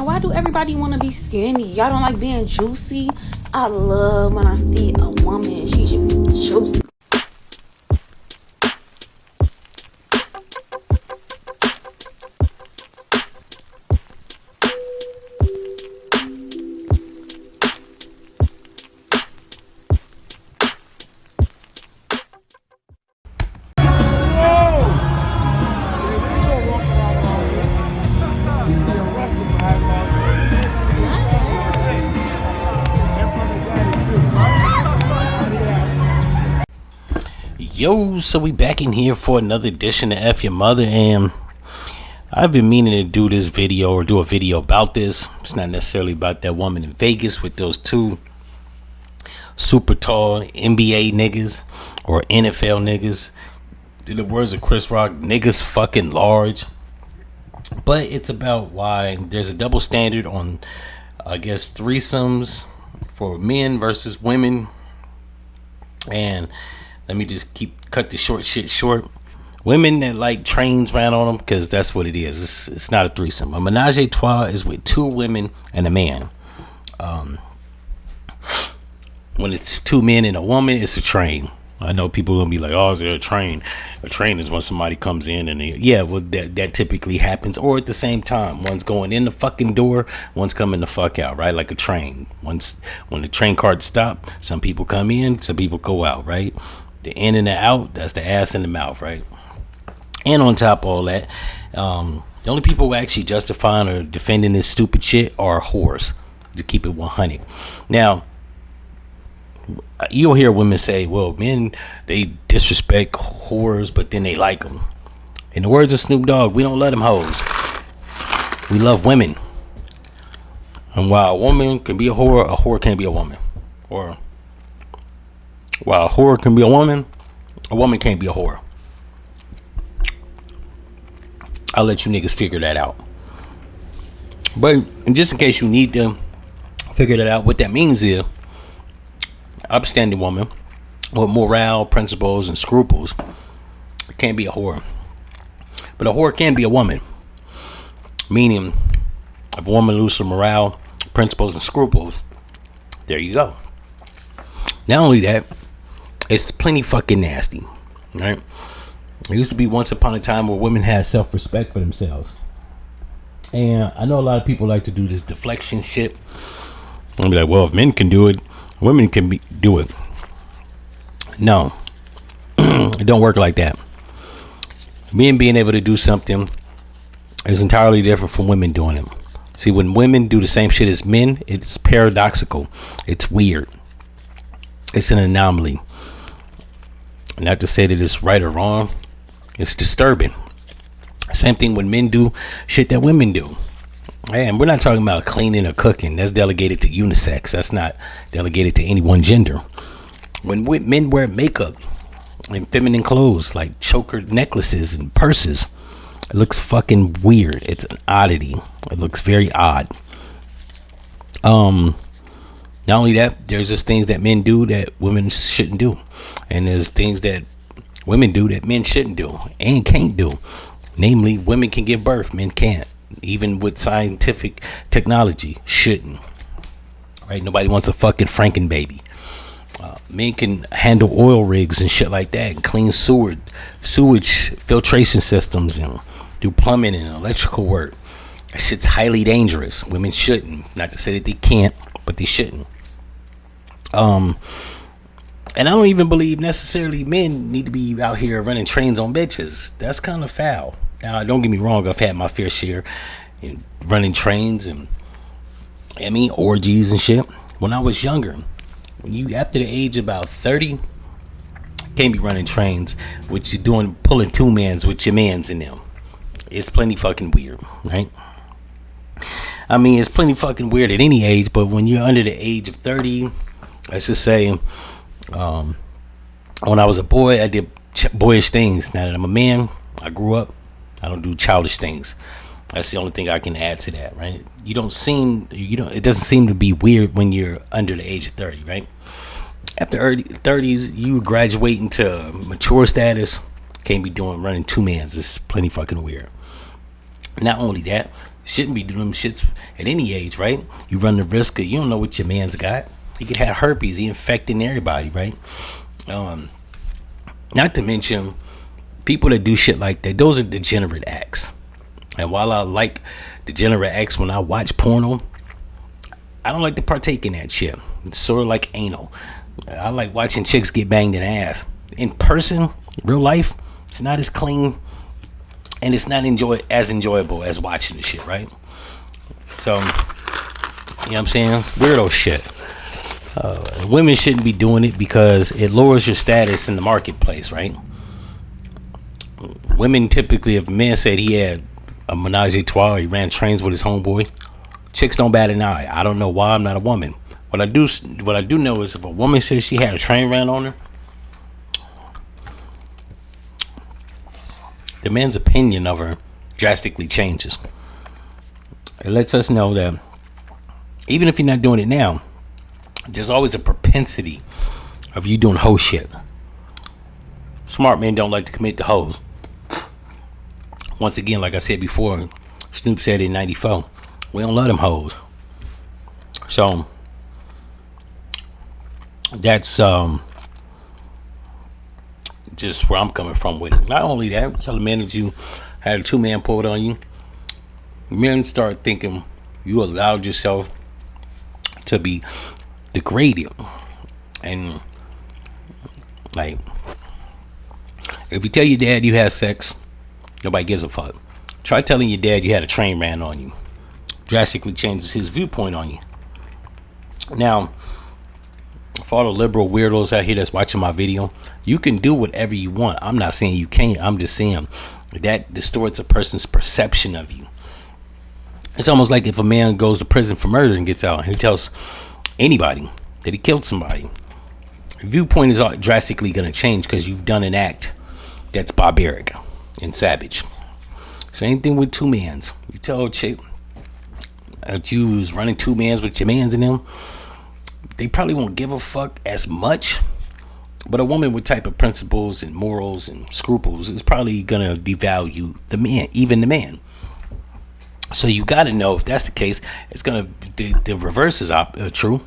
And why do everybody want to be skinny? Y'all don't like being juicy? I love when I see a woman, she just juicy. Yo, so we back in here for another edition of F-ya-Motha, and I've been meaning to do this video or do a video about this. It's not necessarily about that woman in Vegas with those two super tall NBA niggas or NFL niggas. In the words of Chris Rock, niggas fucking large. But it's about why there's a double standard on, I guess, threesomes for men versus women. And let me just cut the short shit short. Women that like trains around on them, because that's what it is. It's not a threesome. A menage a trois is with two women and a man. When it's two men and a woman, it's a train. I know people are gonna be like, "Oh, is it a train?" A train is when somebody comes in and that typically happens, or at the same time, one's going in the fucking door, one's coming the fuck out, right? Like a train. When the train cars stop, some people come in, some people go out, right? The in and the out, that's the ass and the mouth, right? And on top of all that, the only people who actually justifying or defending this stupid shit are whores, to keep it 100. Now, you'll hear women say, well, men, they disrespect whores, but then they like them. In the words of Snoop Dogg, we don't love them hoes. We love women. And while a woman can be a whore can't be a woman. Or while a whore can be a woman can't be a whore. I'll let you niggas figure that out. But just in case you need to figure that out, what that means is upstanding woman with morale, principles, and scruples can't be a whore. But a whore can be a woman. Meaning, if a woman loses her morale, principles, and scruples, there you go. Not only that, it's plenty fucking nasty, right? It used to be once upon a time where women had self-respect for themselves. And I know a lot of people like to do this deflection shit. I'll be like, well, if men can do it, women can do it. No, it don't work like that. Men being able to do something is entirely different from women doing it. See, when women do the same shit as men, it's paradoxical. It's weird. It's an anomaly. Not to say that it's right or wrong. It's disturbing. Same thing when men do shit that women do. And we're not talking about cleaning or cooking. That's delegated to unisex. That's not delegated to any one gender. When men wear makeup and feminine clothes like choker necklaces and purses, it looks fucking weird. It's an oddity. It looks very odd. Not only that, there's just things that men do that women shouldn't do. And there's things that women do that men shouldn't do and can't do. Namely, women can give birth, men can't. Even with scientific technology, shouldn't. Right? Nobody wants a fucking Franken baby. Men can handle oil rigs and shit like that, and clean sewage filtration systems, and do plumbing and electrical work. That shit's highly dangerous. Women shouldn't. Not to say that they can't, but they shouldn't. And I don't even believe necessarily men need to be out here running trains on bitches. That's kind of foul. Now, don't get me wrong. I've had my fair share in running trains and, orgies and shit. When I was younger, when you after the age of about 30, can't be running trains with you pulling two mans with your mans in them. It's plenty fucking weird, right? I mean, it's plenty fucking weird at any age, but when you're under the age of 30, let's just say, when I was a boy, I did boyish things. Now that I'm a man, I grew up, I don't do childish things. That's the only thing I can add to that, right? It doesn't seem to be weird when you're under the age of 30, right? After early 30s, you graduate into mature status, can't be running two mans. It's plenty fucking weird. Not only that, Shouldn't be doing them shits at any age, right? You run the risk of, you don't know what your man's got. He could have herpes. He infecting everybody, right? Not to mention people that do shit like that. Those are degenerate acts. And while I like degenerate acts when I watch porno, I don't like to partake in that shit. It's sort of like anal. I like watching chicks get banged in the ass. In person, real life, it's not as clean and it's not as enjoyable as watching the shit, right? So, you know what I'm saying? It's weirdo shit. Women shouldn't be doing it because it lowers your status in the marketplace, right? Women typically, if a man said he had a menage a trois, or he ran trains with his homeboy, chicks don't bat an eye. I don't know why. I'm not a woman. What I do know is if a woman says she had a train ran on her, the man's opinion of her drastically changes. It lets us know that even if you're not doing it now, there's always a propensity of you doing hoe shit. Smart men don't like to commit to hoes. Once again, like I said before, Snoop said in '94, we don't love them hoes. So that's just where I'm coming from with it. Not only that, tell the men that you had a 2-man pulled on you, men start thinking you allowed yourself to be degraded. And like, if you tell your dad you had sex, nobody gives a fuck. Try telling your dad you had a train ran on you. Drastically changes his viewpoint on you. Now, for all the liberal weirdos out here that's watching my video, you can do whatever you want. I'm not saying you can't. I'm just saying that distorts a person's perception of you. It's almost like if a man goes to prison for murder and gets out and he tells anybody that he killed somebody, your viewpoint is drastically going to change because you've done an act that's barbaric and savage. Same thing with 2-mans. You tell a chick that you was running 2-mans with your mans in them, they probably won't give a fuck as much. But a woman with type of principles and morals and scruples is probably gonna devalue the man, even the man. So you got to know if that's the case, it's gonna the reverse is true.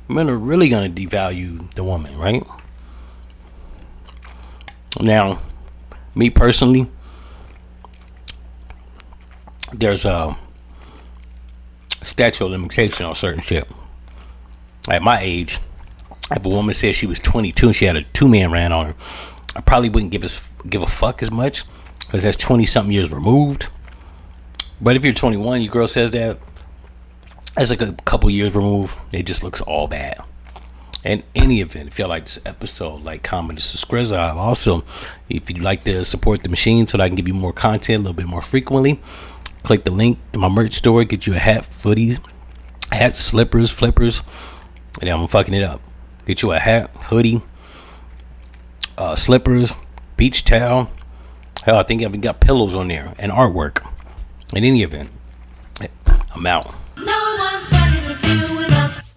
Men are really gonna devalue the woman, right? Now, me personally, there's a statute of limitation on certain shit. At my age, if a woman said she was 22 and she had a 2-man ran on her, I probably wouldn't give a fuck as much because that's 20 something years removed. But if you're 21, your girl says that, that's like a couple years removed. It just looks all bad. In any event, if you like this episode, like, comment, and subscribe. Also, if you'd like to support the machine so that I can give you more content a little bit more frequently, click the link to my merch store. Get you a hat, hoodie, hats, slippers, flippers. And then I'm fucking it up. Get you a hat, hoodie, slippers, beach towel. Hell, I think I even got pillows on there and artwork. In any event, I'm out.